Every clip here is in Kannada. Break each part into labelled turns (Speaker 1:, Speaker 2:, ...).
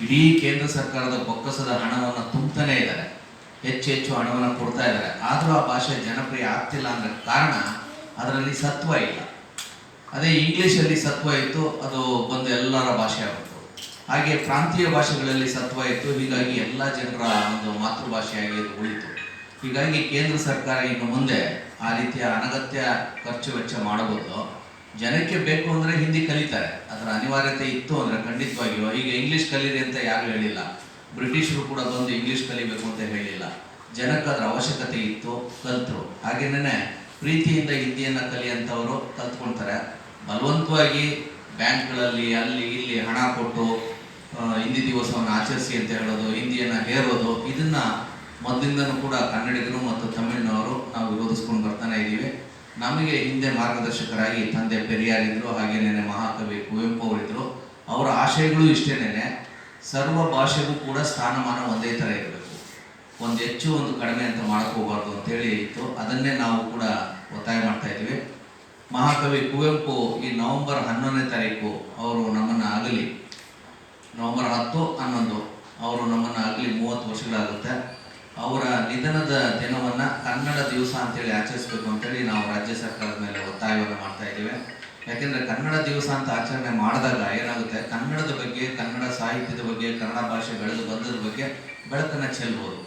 Speaker 1: ಇಡೀ ಕೇಂದ್ರ ಸರ್ಕಾರದ ಬೊಕ್ಕಸದ ಹಣವನ್ನು ತುಂಬತಾನೆ ಇದ್ದಾರೆ, ಹೆಚ್ಚು ಹೆಚ್ಚು ಹಣವನ್ನು ಕೊಡ್ತಾ ಇದ್ದಾರೆ. ಆದರೂ ಆ ಭಾಷೆ ಜನಪ್ರಿಯ ಆಗ್ತಿಲ್ಲ ಅಂದ್ರೆ ಕಾರಣ ಅದರಲ್ಲಿ ಸತ್ವ ಇಲ್ಲ. ಅದೇ ಇಂಗ್ಲೀಷಲ್ಲಿ ಸತ್ವ ಇತ್ತು, ಅದು ಬಂದು ಎಲ್ಲರ ಭಾಷೆ ಆಗುತ್ತೆ. ಹಾಗೆ ಪ್ರಾಂತೀಯ ಭಾಷೆಗಳಲ್ಲಿ ಸತ್ವ ಇತ್ತು, ಹೀಗಾಗಿ ಎಲ್ಲ ಜನರ ಒಂದು ಮಾತೃಭಾಷೆಯಾಗಿ ಅದು ಉಳಿತು. ಹೀಗಾಗಿ ಕೇಂದ್ರ ಸರ್ಕಾರ ಇನ್ನು ಮುಂದೆ ಆ ರೀತಿಯ ಅನಗತ್ಯ ಖರ್ಚು ವೆಚ್ಚ ಮಾಡಬಹುದು. ಜನಕ್ಕೆ ಬೇಕು ಅಂದರೆ ಹಿಂದಿ ಕಲಿತಾರೆ, ಅದರ ಅನಿವಾರ್ಯತೆ ಇತ್ತು ಅಂದರೆ ಖಂಡಿತವಾಗಿಯೂ. ಈಗ ಇಂಗ್ಲೀಷ್ ಕಲೀರಿ ಅಂತ ಯಾರು ಹೇಳಿಲ್ಲ, ಬ್ರಿಟಿಷರು ಕೂಡ ಬಂದು ಇಂಗ್ಲೀಷ್ ಕಲಿಬೇಕು ಅಂತ ಹೇಳಿಲ್ಲ. ಜನಕ್ಕೆ ಅದರ ಅವಶ್ಯಕತೆ ಇತ್ತು, ಕಲ್ತರು. ಹಾಗೇನೇ ಪ್ರೀತಿಯಿಂದ ಹಿಂದಿಯನ್ನು ಕಲಿಯಂಥವರು ಕಲ್ತ್ಕೊಳ್ತಾರೆ. ಬಲವಂತವಾಗಿ ಬ್ಯಾಂಕ್ಗಳಲ್ಲಿ ಅಲ್ಲಿ ಇಲ್ಲಿ ಹಣ ಕೊಟ್ಟು ಹಿಂದಿ ದಿವಸವನ್ನು ಆಚರಿಸಿ ಅಂತ ಹೇಳೋದು, ಹಿಂದಿಯನ್ನು ಹೇರೋದು, ಇದನ್ನು ಮೊದಲಿಂದನೂ ಕೂಡ ಕನ್ನಡಿಗರು ಮತ್ತು ತಮಿಳಿನವರು ನಾವು ವಿರೋಧಿಸ್ಕೊಂಡು ಬರ್ತಾನೆ ಇದ್ದೀವಿ. ನಮಗೆ ಹಿಂದೆ ಮಾರ್ಗದರ್ಶಕರಾಗಿ ತಂದೆ ಪೆರಿಯಾರ್ ಇದ್ದರು, ಹಾಗೇನೇ ಮಹಾಕವಿ ಕುವೆಂಪು ಅವರಿದ್ದರು. ಅವರ ಆಶಯಗಳು ಇಷ್ಟೇನೆ, ಸರ್ವ ಭಾಷೆಗೂ ಕೂಡ ಸ್ಥಾನಮಾನ ಒಂದೇ ಥರ ಇರಬೇಕು, ಒಂದು ಹೆಚ್ಚು ಒಂದು ಕಡಿಮೆ ಅಂತ ಹೋಗಬಾರ್ದು ಅಂತೇಳಿ ಇತ್ತು. ಅದನ್ನೇ ನಾವು ಕೂಡ ಒತ್ತಾಯ ಮಾಡ್ತಾ ಇದ್ದೀವಿ. ಮಹಾಕವಿ ಕುವೆಂಪು ಈ ನವೆಂಬರ್ 11ನೇ ತಾರೀಕು ಅವರು ನಮ್ಮನ್ನು ಆಗಲಿ, ನವೆಂಬರ್ 10, 11 ಅವರು ನಮ್ಮನ್ನು ಆಗಲಿ 30 ವರ್ಷಗಳಾಗುತ್ತೆ. ಅವರ ನಿಧನದ ದಿನವನ್ನು ಕನ್ನಡ ದಿವಸ ಅಂತೇಳಿ ಆಚರಿಸಬೇಕು ಅಂತೇಳಿ ನಾವು ರಾಜ್ಯ ಸರ್ಕಾರದ ಮೇಲೆ ಒತ್ತಾಯವನ್ನು ಮಾಡ್ತಾ ಇದ್ದೀವಿ. ಯಾಕೆಂದರೆ ಕನ್ನಡ ದಿವಸ ಅಂತ ಆಚರಣೆ ಮಾಡಿದಾಗ ಏನಾಗುತ್ತೆ, ಕನ್ನಡದ ಬಗ್ಗೆ, ಕನ್ನಡ ಸಾಹಿತ್ಯದ ಬಗ್ಗೆ, ಕನ್ನಡ ಭಾಷೆ ಬೆಳೆದು ಬಂದದ ಬಗ್ಗೆ ಬೆಳಕನ್ನು ಚೆಲ್ಬೋದು.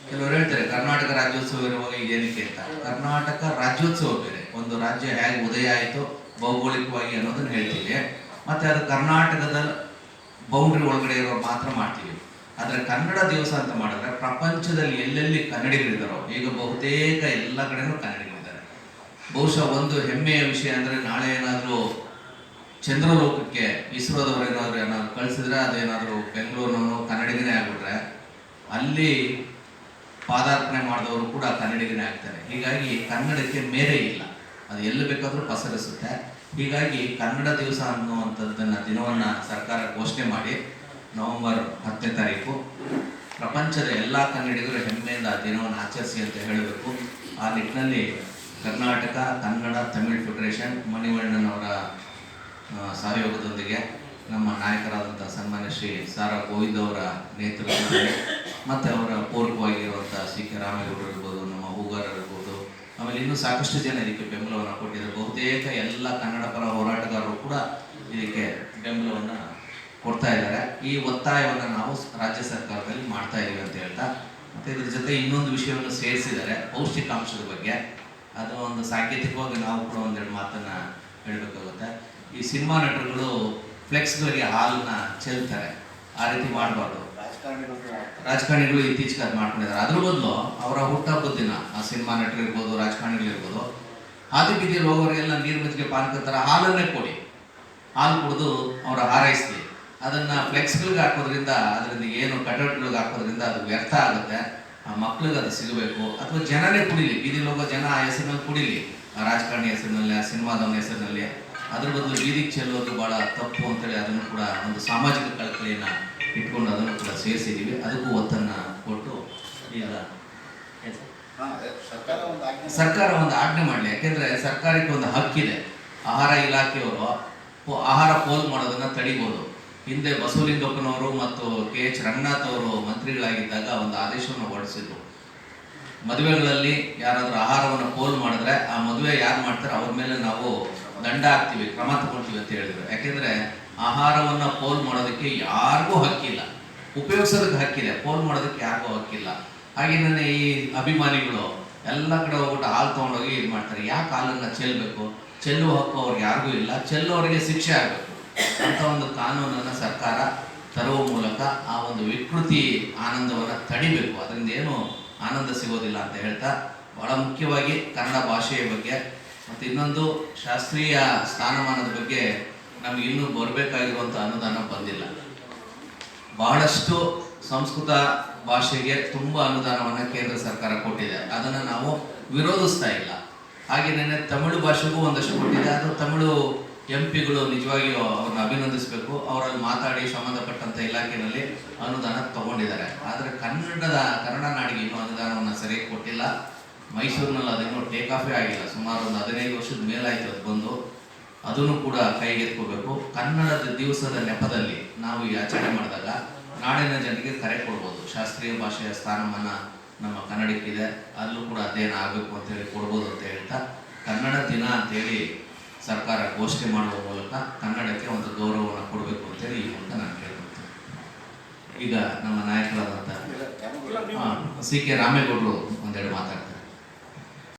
Speaker 1: ಕೆಲವರು ಹೇಳ್ತಾರೆ ಕರ್ನಾಟಕ ರಾಜ್ಯೋತ್ಸವ ಇರುವಾಗ ಏನಕ್ಕೆ ಅಂತ. ಕರ್ನಾಟಕ ರಾಜ್ಯೋತ್ಸವ ಬೇರೆ, ಒಂದು ರಾಜ್ಯ ಹೇಗೆ ಉದಯ ಆಯಿತು ಭೌಗೋಳಿಕವಾಗಿ ಅನ್ನೋದನ್ನು ಹೇಳ್ತೀವಿ, ಮತ್ತು ಅದು ಕರ್ನಾಟಕದ ಬೌಂಡ್ರಿ ಒಳಗಡೆ ಇರೋರು ಮಾತ್ರ ಮಾಡ್ತೀವಿ. ಆದರೆ ಕನ್ನಡ ದಿವಸ ಅಂತ ಮಾಡಿದ್ರೆ ಪ್ರಪಂಚದಲ್ಲಿ ಎಲ್ಲೆಲ್ಲಿ ಕನ್ನಡಿಗರಿದ್ದಾರೋ, ಈಗ ಬಹುತೇಕ ಎಲ್ಲ ಕಡೆನೂ ಕನ್ನಡಿಗರಿದ್ದಾರೆ. ಬಹುಶಃ ಒಂದು ಹೆಮ್ಮೆಯ ವಿಷಯ ಅಂದರೆ, ನಾಳೆ ಏನಾದರೂ ಚಂದ್ರಲೋಕಕ್ಕೆ ಇಸ್ರೋದವರು ಏನಾದರೂ ಕಳಿಸಿದ್ರೆ, ಅದೇನಾದರೂ ಬೆಂಗಳೂರಿನವನು ಕನ್ನಡಿಗನೇ ಆಗ್ಬಿಟ್ರೆ ಅಲ್ಲಿ ಪಾದಾರ್ಪಣೆ ಮಾಡಿದವರು ಕೂಡ ಕನ್ನಡಿಗನೇ ಆಗ್ತಾರೆ. ಹೀಗಾಗಿ ಕನ್ನಡಕ್ಕೆ ಮೇರೆ ಇಲ್ಲ, ಅದು ಎಲ್ಲಿ ಬೇಕಾದರೂ ಪಸರಿಸುತ್ತೆ. ಹೀಗಾಗಿ ಕನ್ನಡ ದಿವಸ ಅನ್ನುವಂಥದ್ದನ್ನು ದಿನವನ್ನು ಸರ್ಕಾರ ಘೋಷಣೆ ಮಾಡಿ ನವೆಂಬರ್ 10ನೇ ತಾರೀಕು ಪ್ರಪಂಚದ ಎಲ್ಲ ಕನ್ನಡಿಗರು ಹೆಮ್ಮೆಯಿಂದ ಆ ದಿನವನ್ನು ಆಚರಿಸಿ ಅಂತ ಹೇಳಬೇಕು. ಆ ನಿಟ್ಟಿನಲ್ಲಿ ಕರ್ನಾಟಕ ಕನ್ನಡ ತಮಿಳ್ ಫೆಡರೇಷನ್ ಮಣಿವಣ್ಣನವರ ಸಹಯೋಗದೊಂದಿಗೆ ನಮ್ಮ ನಾಯಕರಾದಂಥ ಸನ್ಮಾನ್ಯ ಶ್ರೀ ಸಾರಾ ಗೋವಿಂದ್ ಅವರ ನೇತೃತ್ವದಲ್ಲಿ ಮತ್ತು ಅವರ ಪೂರಕವಾಗಿರುವಂಥ ಸಿ ಕೆ ರಾಮೇಗೌಡರು ಇರ್ಬೋದು, ನಮ್ಮ ಹೂಗಾರರು ಇರ್ಬೋದು, ಆಮೇಲೆ ಇನ್ನೂ ಸಾಕಷ್ಟು ಜನ ಇದಕ್ಕೆ ಬೆಂಬಲವನ್ನು ಕೊಟ್ಟಿದ್ದಾರೆ. ಬಹುತೇಕ ಎಲ್ಲ ಕನ್ನಡ ಪರ ಹೋರಾಟಗಾರರು ಕೂಡ ಇದಕ್ಕೆ ಬೆಂಬಲವನ್ನು ಕೊಡ್ತಾ ಇದ್ದಾರೆ. ಈ ಒತ್ತಾಯವನ್ನು ನಾವು ರಾಜ್ಯ ಸರ್ಕಾರದಲ್ಲಿ ಮಾಡ್ತಾ ಇದ್ದೀವಿ ಅಂತ ಹೇಳ್ತಾ, ಮತ್ತು ಇದ್ರ ಜೊತೆ ಇನ್ನೊಂದು ವಿಷಯವನ್ನು ಸೇರಿಸಿದ್ದಾರೆ, ಪೌಷ್ಟಿಕಾಂಶದ ಬಗ್ಗೆ. ಅದು ಒಂದು ಸಾಂಕೇತಿಕವಾಗಿ ನಾವು ಕೂಡ ಒಂದೆರಡು ಮಾತನ್ನು ಹೇಳಬೇಕಾಗುತ್ತೆ. ಈ ಸಿನಿಮಾ ನಟರುಗಳು ಫ್ಲೆಕ್ಸ್ಗಳಿಗೆ ಹಾಲನ್ನ ಚೆಲ್ತಾರೆ, ಆ ರೀತಿ ಮಾಡಬಾರ್ದು. ರಾಜಕಾರಣಿಗಳು ಇತ್ತೀಚೆಗೆ ಅದು ಮಾಡ್ಕೊಂಡಿದ್ದಾರೆ. ಅದ್ರ ಬದಲು ಅವರ ಹುಟ್ಟಹಬ್ಬದ ದಿನ ಆ ಸಿನಿಮಾ ನಟರಿರ್ಬೋದು, ರಾಜಕಾರಣಿಗಳಿರ್ಬೋದು, ಹಾದಿ ಬೀದಿಯಲ್ಲಿ ಹೋಗೋರಿಗೆಲ್ಲ ನೀರು ಮಜ್ಜಿಗೆ ಪಾನಕ ಹಾಲನ್ನೇ ಕೊಡಿ, ಹಾಲು ಕುಡಿದು ಅವರ ಹಾರೈಸ್ಲಿ. ಅದನ್ನು ಫ್ಲೆಕ್ಸ್ಗಳಿಗೆ ಹಾಕೋದ್ರಿಂದ, ಅದರಿಂದ ಏನು ಕಟೌಟ್ಗಳಿಗೆ ಹಾಕೋದ್ರಿಂದ ಅದು ವ್ಯರ್ಥ ಆಗುತ್ತೆ. ಆ ಮಕ್ಳಿಗೆ ಅದು ಸಿಗಬೇಕು, ಅಥವಾ ಜನನೇ ಕುಡಿಲಿ, ಬೀದಿಲಿ ಹೋಗೋ ಜನ ಆ ಹೆಸರಿನಲ್ಲಿ ಕುಡಿಲಿ, ಆ ರಾಜಕಾರಣಿ ಹೆಸರಿನಲ್ಲಿ, ಆ ಸಿನಿಮಾದವನ ಹೆಸರಿನಲ್ಲಿ. ಅದ್ರ ಬದಲು ಬೀದಿಗೆ ಚೆಲ್ಲೋದು ಭಾಳ ತಪ್ಪು ಅಂತೇಳಿ ಅದನ್ನು ಕೂಡ ಒಂದು ಸಾಮಾಜಿಕ ಕಳಕಳಿಯನ್ನು ಇಟ್ಕೊಂಡು ಅದನ್ನು ಕೂಡ ಸೇರಿಸಿದ್ದೀವಿ. ಅದಕ್ಕೂ ಒತ್ತನ್ನು ಕೊಟ್ಟು ಈಗ ಸರ್ಕಾರ ಒಂದು ಆಜ್ಞೆ ಮಾಡಲಿ. ಯಾಕೆಂದರೆ ಸರ್ಕಾರಕ್ಕೆ ಒಂದು ಹಕ್ಕಿದೆ. ಆಹಾರ ಇಲಾಖೆಯವರು ಆಹಾರ ಪೋಲ್ ಮಾಡೋದನ್ನು ತಡಿಬೋದು. ಹಿಂದೆ ಬಸವಲಿಂಗಪ್ಪನವರು ಮತ್ತು KH ರಂಗನಾಥ್ ಅವರು ಮಂತ್ರಿಗಳಾಗಿದ್ದಾಗ ಒಂದು ಆದೇಶವನ್ನು ಹೊರಡಿಸಿದ್ರು. ಮದುವೆಗಳಲ್ಲಿ ಯಾರಾದರೂ ಆಹಾರವನ್ನು ಪೋಲ್ ಮಾಡಿದ್ರೆ ಆ ಮದುವೆ ಯಾರು ಮಾಡ್ತಾರೆ ಅವ್ರ ಮೇಲೆ ನಾವು ದಂಡ ಹಾಕ್ತೀವಿ, ಕ್ರಮ ತಗೊಳ್ತೀವಿ ಅಂತ ಹೇಳಿದ್ರು. ಯಾಕೆಂದರೆ ಆಹಾರವನ್ನು ಪೋಲ್ ಮಾಡೋದಕ್ಕೆ ಯಾರಿಗೂ ಹಕ್ಕಿಲ್ಲ, ಉಪಯೋಗಿಸೋದಕ್ಕೆ ಹಕ್ಕಿದೆ, ಪೋಲ್ ಮಾಡೋದಕ್ಕೆ ಯಾರಿಗೂ ಹಕ್ಕಿಲ್ಲ. ಹಾಗೇನೇ ಈ ಅಭಿಮಾನಿಗಳು ಎಲ್ಲ ಕಡೆ ಹೋಗ್ಬಿಟ್ಟು ಹಾಲು ತೊಗೊಂಡೋಗಿ ಇದು ಮಾಡ್ತಾರೆ. ಯಾಕೆ ಹಾಲನ್ನು ಚೆಲ್ಲಬೇಕು? ಚೆಲ್ಲುವ ಹಕ್ಕು ಅವ್ರಿಗೆ ಯಾರಿಗೂ ಇಲ್ಲ, ಚೆಲ್ಲುವವರಿಗೆ ಶಿಕ್ಷೆ ಆಗಬೇಕು ಅಂತ ಒಂದು ಕಾನೂನನ್ನು ಸರ್ಕಾರ ತರುವ ಮೂಲಕ ಆ ಒಂದು ವಿಕೃತಿ ಆನಂದವನ್ನು ತಡಿಬೇಕು. ಅದರಿಂದ ಏನು ಆನಂದ ಸಿಗೋದಿಲ್ಲ ಅಂತ ಹೇಳ್ತಾ, ಬಹಳ ಮುಖ್ಯವಾಗಿ ಕನ್ನಡ ಭಾಷೆಯ ಬಗ್ಗೆ ಮತ್ತು ಇನ್ನೊಂದು ಶಾಸ್ತ್ರೀಯ ಸ್ಥಾನಮಾನದ ಬಗ್ಗೆ ನಮಗೆ ಇನ್ನೂ ಬರಬೇಕಾಗಿರುವಂಥ ಅನುದಾನ ಬಂದಿಲ್ಲ. ಬಹಳಷ್ಟು ಸಂಸ್ಕೃತ ಭಾಷೆಗೆ ತುಂಬ ಅನುದಾನವನ್ನು ಕೇಂದ್ರ ಸರ್ಕಾರ ಕೊಟ್ಟಿದೆ, ಅದನ್ನು ನಾವು ವಿರೋಧಿಸ್ತಾ ಇಲ್ಲ. ಹಾಗೆಯೇ ತಮಿಳು ಭಾಷೆಗೂ ಒಂದಷ್ಟು ಕೊಟ್ಟಿದೆ. ಅದು ತಮಿಳು MP ಗಳು ನಿಜವಾಗಿಯೂ ಅವ್ರನ್ನ ಅಭಿನಂದಿಸಬೇಕು. ಅವರಲ್ಲಿ ಮಾತಾಡಿ ಸಂಬಂಧಪಟ್ಟಂಥ ಇಲಾಖೆಯಲ್ಲಿ ಅನುದಾನ ತಗೊಂಡಿದ್ದಾರೆ. ಆದರೆ ಕನ್ನಡ ನಾಡಿಗೆ ಇನ್ನೂ ಅನುದಾನವನ್ನು ಸರಿಯಾಗಿ ಕೊಟ್ಟಿಲ್ಲ. ಮೈಸೂರಿನಲ್ಲಿ ಅದೇನೋ ಟೇಕ್ ಆಫೇ ಆಗಿಲ್ಲ, ಸುಮಾರು ಒಂದು 15 ವರ್ಷದ ಮೇಲಾಯಿತು ಅದು ಬಂದು. ಅದನ್ನು ಕೂಡ ಕೈಗೆತ್ಕೋಬೇಕು. ಕನ್ನಡದ ದಿವಸದ ನೆಪದಲ್ಲಿ ನಾವು ಈ ಆಚರಣೆ ಮಾಡಿದಾಗ ನಾಡಿನ ಜನರಿಗೆ ಕರೆ ಕೊಡ್ಬೋದು. ಶಾಸ್ತ್ರೀಯ ಭಾಷೆಯ ಸ್ಥಾನಮಾನ ನಮ್ಮ ಕನ್ನಡಕ್ಕಿದೆ, ಅಲ್ಲೂ ಕೂಡ ಅಧ್ಯಯನ ಆಗಬೇಕು ಅಂತೇಳಿ ಕೊಡ್ಬೋದು ಅಂತ ಹೇಳ್ತಾ, ಕನ್ನಡ ದಿನ ಅಂತೇಳಿ ಸರ್ಕಾರ ಘೋಷಣೆ ಮಾಡುವ ಮೂಲಕ ಕನ್ನಡಕ್ಕೆ ಒಂದು ಗೌರವವನ್ನು ಕೊಡಬೇಕು ಅಂತೇಳಿ ಈ ಮೂಲಕ ನಾನು ಕೇಳ್ಕೊಳ್ತೇನೆ. ಈಗ ನಮ್ಮ ನಾಯಕರಾದಂಥ ಸಿ ಕೆ ರಾಮೇಗೌಡರು ಒಂದೆರಡು ಮಾತಾಡ್ತಾರೆ.